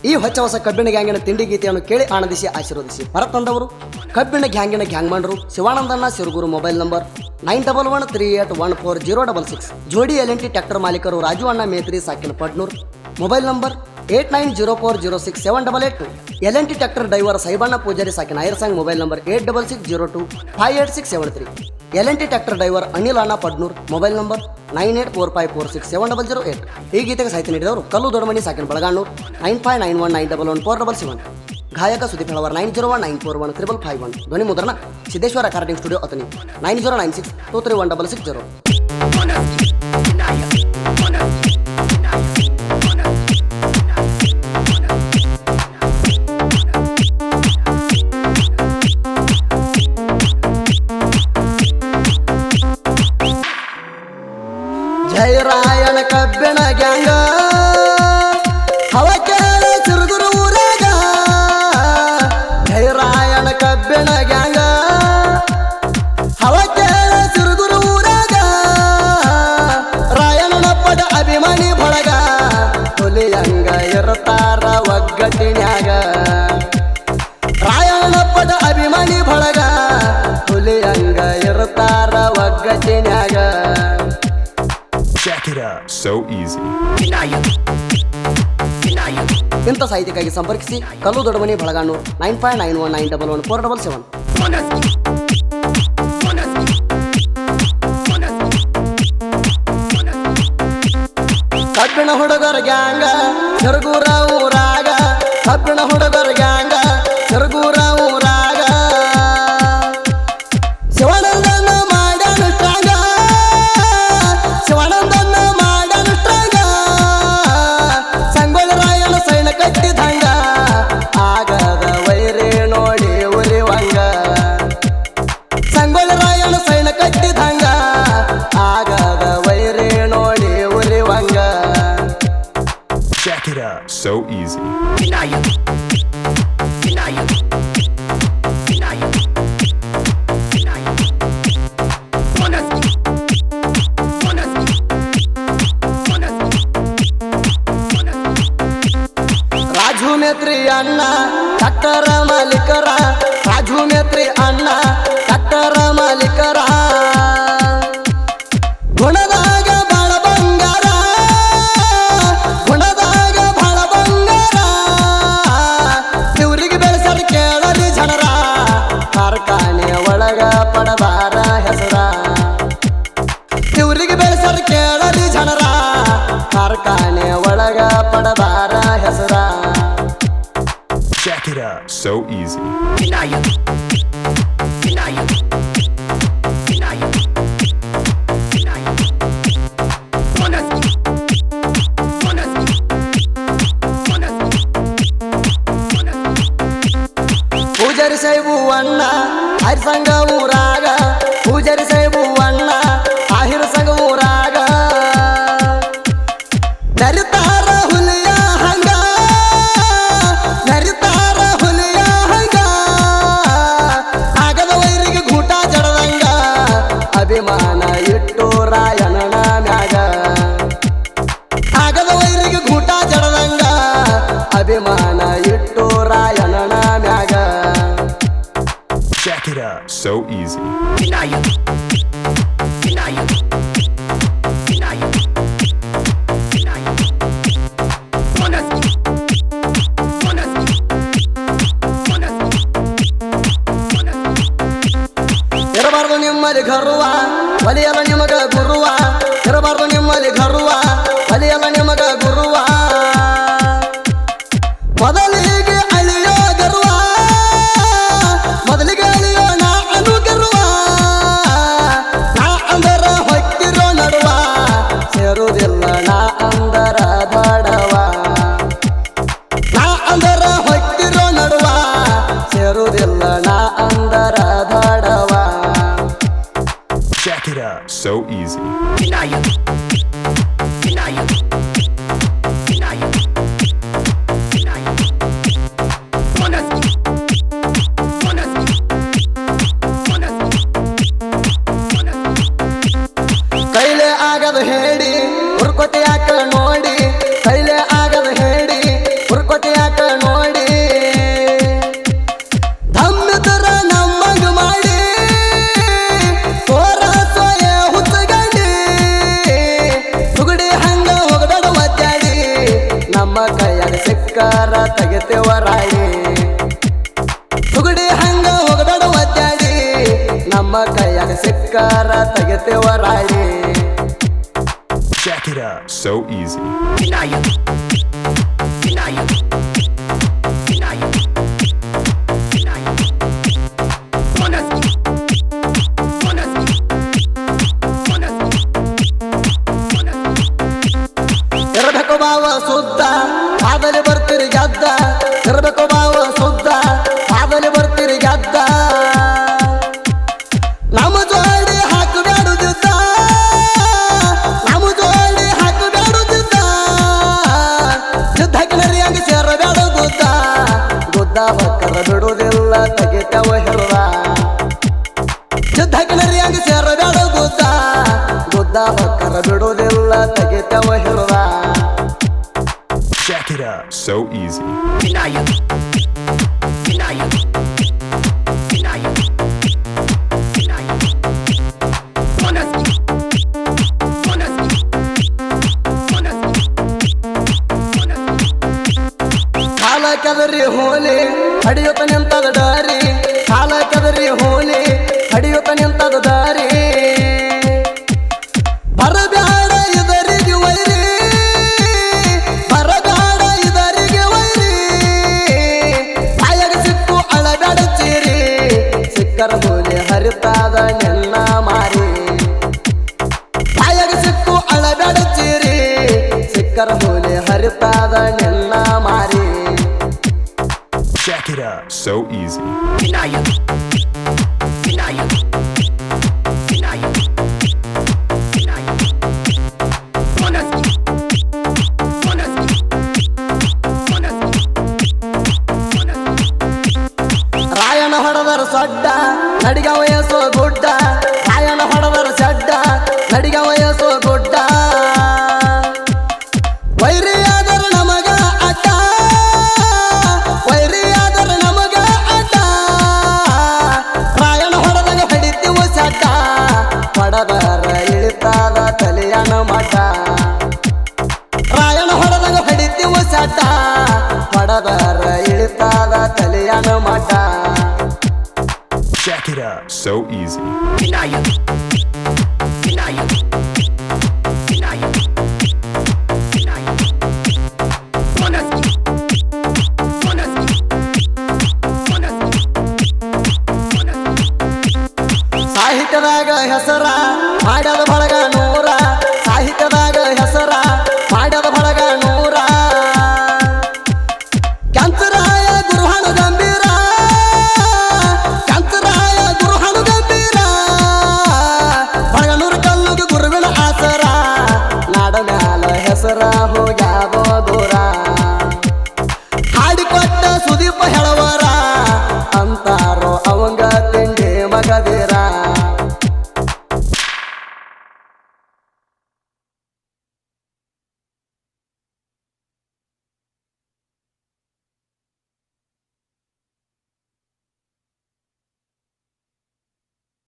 ಈ ಹೊಸ ಕಬ್ಬಿಣ ಗ್ಯಾಂಗಿನ ತಿಂಡಿ ಗೀತೆಯನ್ನು ಕೇಳಿ ಆನಂದಿಸಿ ಆಶೀರ್ವದಿಸಿ ಹೊರತಂದವರು ಕಬ್ಬಿಣ ಗ್ಯಾಂಗಿನ ಗ್ಯಾಂಗ್ ಮಾಡರು ಶಿವಾನಂದಣ್ಣ ಸಿರುಗುರು. Mobile number 9113814066. ಜೋಡಿ LNT ಟ್ರ್ಯಾಕ್ಟರ್ ಮಾಲೀಕರು ರಾಜು ಅಣ್ಣ ಮೇತ್ರಿ ಸಾಕಿನ Padnur. Mobile number 8904067882. LNT tractor driver ಸೈಬಣ್ಣ ಪೂಜಾರಿ ಸಾಕಿನ Airsang. Mobile number 8660258673. LNT tractor driver Anil ಅಣ್ಣ ಪಡ್ನೂರ್. Mobile number 9845467008. ಈ ಗೀತೆಗೆ ಸಾಹಿತ್ಯ ನೀಡಿದವರು ಕಲ್ಲು ದೊಡ್ಡಮನಿ ಸಾಕಿನ ಬಳಗಾಣೂರ್. 9591911477. ಗಾಯಕ ಸುದೀಪ್ ಹೆಳವರ್ 9019413551. ಧ್ವನಿ ಮುದ್ರಣ ಸಿದ್ದೇಶ್ವರ ರೆಕಾರ್ಡಿಂಗ್ ಸ್ಟುಡಿಯೋ ಅತನಿ 9096231660. ಜಯ ರಾಯಣ ಕಬ್ಬಿಣ ಗ್ಯಾಂಗ ಹವ ಕೇಳ ಸಿರುಗುರು ಊರಾಗ. ಜಯ ರಾಯಣ ಕಬ್ಬಿಣ ಗ್ಯಾಂಗ ಹವ ಕೇಳ ಸಿರುಗುರು ಊರಾಗ. ರಾಯಣನ ಪದ ಅಭಿಮಾನಿ ಬಳಗ ಹುಲಿಯಂಗ ಇರುತ್ತಾರ ಒಗ್ಗಟ್ಟಿನ್ಯಾಗ. ರಾಯಣನ ಪದ ಅಭಿಮಾನಿ ಬಳಗ ಹುಲಿಯಂಗ ಇರುತ್ತಾರ ಒಗ್ಗಟ್ಟಿನ್ಯಾಗ. Check it out. So easy. ಇಂಥ ಸಾಹಿತ್ಯಕ್ಕಾಗಿ ಸಂಪರ್ಕಿಸಿ ಕಲ್ಲು ದೊಡ್ಡಮನಿ ಬಳಗಾಣೂರ್ 9591911477. ಕಬ್ಬಿಣ ಹುಡುಗರ ಗ್ಯಾಂಗ ಸಿರುಗುರ ಊರಾಗ. ಕಬ್ಬಿಣ ಹುಡುಗರ ಗ್ಯಾಂಗ ಸಿರುಗುರ ಊರಾಗ. ಶಿವಾನಂದನ ಮಾಡ್ಯಾನ ಸ್ಟ್ರಾಂಗ. ಶಿವಾನಂದನ ಮಾಡ್ಯಾನ ಸ್ಟ್ರಾಂಗ. ಸಂಗೊಳ್ಳಿ ರಾಯನ ಸೈನ ಕಟ್ಟಿದಂಗ ಆಗದ ವೈರಿ ನೋಡಿ ಉರಿವಂಗ. ಸಂಗೊಳ್ಳಿ ರಾಯನ ಸೈನ ಕಟ್ಟಿದಂಗ ಆಗದ ವೈರಿ ನೋಡಿ ಉರಿವಂಗ. Check it out. So easy. Raju Metri ಅಣ್ಣ ಟ್ರ್ಯಾಕ್ಟರ ಮಾಲೀಕರ. ರಾಜು ಮೇತ್ರಿ ಅಣ್ಣ ಟ್ರ್ಯಾಕ್ಟರ ಮಾಲೀಕರ. ಗುಣದಾಗ ಬಾಳ ಬಂಗಾರ. ಗುಣದಾಗ ಬಾಳ ಬಂಗಾರ. ಇವ್ರಿಗೆ ಬೆಳೆಸರ ಕೇಳಲಿ ಜನರ. ಕಾರ್ಖಾನೆ ಒಳಗ ಪಡಬಾರ ಹೆಸರ. ಇವ್ರಿಗೆ ಬೆಳೆಸರ ಕೇಳಲಿ ಜನರ. ಕಾರ್ಖಾನೆ ಒಳಗ ಪಡಬಾರ ಹೆಸರ. Check it out. So easy. Poojary ಸಾಹೇಬು ಅಣ್ಣ ಆಹಿರ್ ಸಂಘ ಊರಾಗ. ಪೂಜಾರಿ ಸಾಹೇಬು ಅಣ್ಣ ಆಹಿರ್ ಸಂಘ ಊರಾಗ. ನರಿತಾರ ಹುಲಿಯ ಹಂಗ. ನರಿತಾರ ಹುಲಿಯ ಹಂಗ. ಆಗದ ವೈರಿಗೆ ಗೂಟ ಜಡದಂಗ ಅಭಿಮಾನ ಇಟ್ಟು ರಾಯಣನ ಮ್ಯಾಗ. ಆಗದ ವೈರಿಗೆ ಗೂಟ ಜಡದಂಗ ಅಭಿಮಾನ ಇಟ್ಟು ರಾಯಣನ ಮ್ಯಾಗ. Check it out. So easy. ಇರಬಾರ್ದು ನಿಮ್ಮಲ್ಲಿ ಗರ್ವ ಒಲಿಯಲ್ಲ ನಿಮಗ ಗುರುವ. ಇರಬಾರ್ದು ನಿಮ್ಮಲ್ಲಿ ಗರ್ವ ಒಲಿಯಲ್ಲ ನಿಮಗ ಗುರುವ. ಮೊದಲಿಗೆ ಅಳಿಯೋ ಗರ್ವ. ಮೊದಲಿಗೆ ಅಳಿಯೋ ನಾ ಅನು ಗರ್ವ. ನಾ ಅಂದರ ಹೊಕ್ಕಿರೋ ನಡುವ. ಸೇರುವುದಿಲ್ಲ ನಾ ಅಂದರ ಬಡವ. ನಾ ಅಂದರ ಹೊಕ್ಕಿರೋ ನಡುವ. ಸೇರುವುದಿಲ್ಲ ನಾ ಅಂದರ ಬಡವ. Check it out. So easy. ಕೈಲೇ ಆಗದು ಹೇಳಿ ಹುರ್ಕೊತಿ ಯಾಕ ನೋಡಿ. ಕೈಲೇ ಆಗದು ಹೇಳಿ ಹುರ್ಕೊತಿ ಯಾಕ ನೋಡಿ ಧಮ್ಮಿದ್ರ ನಮ್ಮಂಗ ಮಾಡಿ ತೋರ ಸೋಯ ಹುಚ್ಚಗಂಡಿ ತುಗಡಿ ಹಂಗ ಹೋಗದಡ ಒದ್ದಾಡಿ ನಮ್ಮ ಕೈಯಾಗ ಸಿಕ್ಕಾರ ತೆಗೆತೇವ ರಾಡಿ ತುಗಡಿ ಹಂಗ ಹೋಗದಡ ಒದ್ದಾಡಿ ನಮ್ಮ ಕೈಯಾಗ ಸಿಕ್ಕಾರ ತೆಗೆತೇವ ರಾಡಿ Check it out. So easy. Vinayak. Vinayak. Vinayak. Vinayak. Monaski. Monaski. Monaski. Monaski. ಇರಬೇಕು ಬಾವ ಸುದ್ದ ಆದಲ್ಲಿ ಬರ್ತೀರಿ ಗೆದ್ದ ಇರಬೇಕು ಬಾವ ಸುದ್ದ ಆದಲ್ಲಿ ಬರ್ತೀರಿ ಗೆದ್ದ ನಮ್ಮ ಜೋಡಿ ಹಾಕಬೇಡುದಿದ್ದ ನಮ್ಮ ಜೋಡಿ ಹಾಕಬೇಡುದಿದ್ದ ಯುದ್ಧಕ್ಕೆ ನರಿಯಂಗ ಸೇರಬೇಡ ಗುದ್ದ ಗುದ್ದ ಹೊಕ್ಕರ ಬಿಡುವುದಿಲ್ಲ ತೆಗಿತವ ಹೆರುವ ಯುದ್ಧಕ್ಕೆ ನರಿಯಂಗ ಸೇರಬೇಡ ಗುದ್ದ ಗುದ್ದ ಹೊಕ್ಕರ ಬಿಡುವುದಿಲ್ಲ ತೆಗಿತವ ಹೆರುವ Check it out. So easy. Vinayak. Vinayak. Vinayak. Vinayak. Monaski. Monaski. Monaski. Monaski. ಕಾಲ ಕೆದರಿ ಹೋಲಿ ಹಡಿಯುತ್ತ ನಿಂತದ ದಾರಿ ಕಾಲ ಕೆದರಿ ಹೋಲಿ ಹಡಿಯುತ್ತ ನಿಂತದ ದಾರಿ ಬರಬ್ಯಾಡ ಇದರಿಗೆ ವೈರಿ ಬರಬ್ಯಾಡ ಇದರಿಗೆ ವೈರಿ ಬಾಯಾಗ ಸಿಕ್ಕು ಅಳಬ್ಯಾಡ ಚೀರಿ ಸಿಕ್ಕರ ಹೋಲಿ ಹರಿತಾದ ನಿನ್ನ ಮಾರಿ ಬಾಯಾಗ ಸಿಕ್ಕು ಅಳಬ್ಯಾಡ ಚೀರಿ ಸಿಕ್ಕರ ಹೋಲಿ ಹರಿತಾದ ನಿನ್ನ ಮಾರಿ Check it out. So easy. Vinayak. Vinayak. Vinayak. Vinayak. Monaski. Monaski. Monaski. Monaski. Rayanna ಹೊಡೆದರ ಸೊಡ್ಡ ನಡಿಗ ವಯಸ್ಸು ಗುಡ್ಡ ರಾಯಣ ಹೊಡೆದರ ಸಡ್ಡ ನಡಿಗ ವಯಸ್ಸು ಗುಡ್ಡ ವೈರಿಯಾದರ ನಮಗ ಅಡ್ಡ ವೈರಿಯಾದರ ನಮಗ ಅಡ್ಡ ರಾಯಣ ಹೊಡೆದಾಗ ಹಿಡಿತೀವು ಸಡ್ಡ ಹೊಡೆದರ ಇಳಿತಾದ ತಲೆಯನ ಮಠ ರಾಯಣ ಹೊಡೆದಾಗ ಹಿಡಿತೀವು ಸಡ್ಡ ಹೊಡೆದರ ಇಳಿತಾದ ತಲೆಯನ ಮಠ Check it out. So easy. Vinayak. Vinayak. Vinayak. Vinayak. Monaski. Monaski. Monaski. Monaski. ಸಾಹಿತ್ಯದಾಗ ಹೆಸರ ಮಾಡ್ಯದ ಬಳಗ ನೂರ ಸಾಹಿತ್ಯದಾಗ ಹೆಸರ ಮಾಡ್ಯದ ಬಳಗ ನೂರ ಕಂಚರಾಯ ಗುರುಹಣು ಗಂಭೀರ ಕಂಚರಾಯ ಗುರುಹಣು ಗಂಭೀರ ಬಳಗ ನೂರು ಕಲ್ಲುಗೆ ಗುರುವಿನ ಆಸರ ನಾಡ ಮ್ಯಾಲ ಹೆಸರ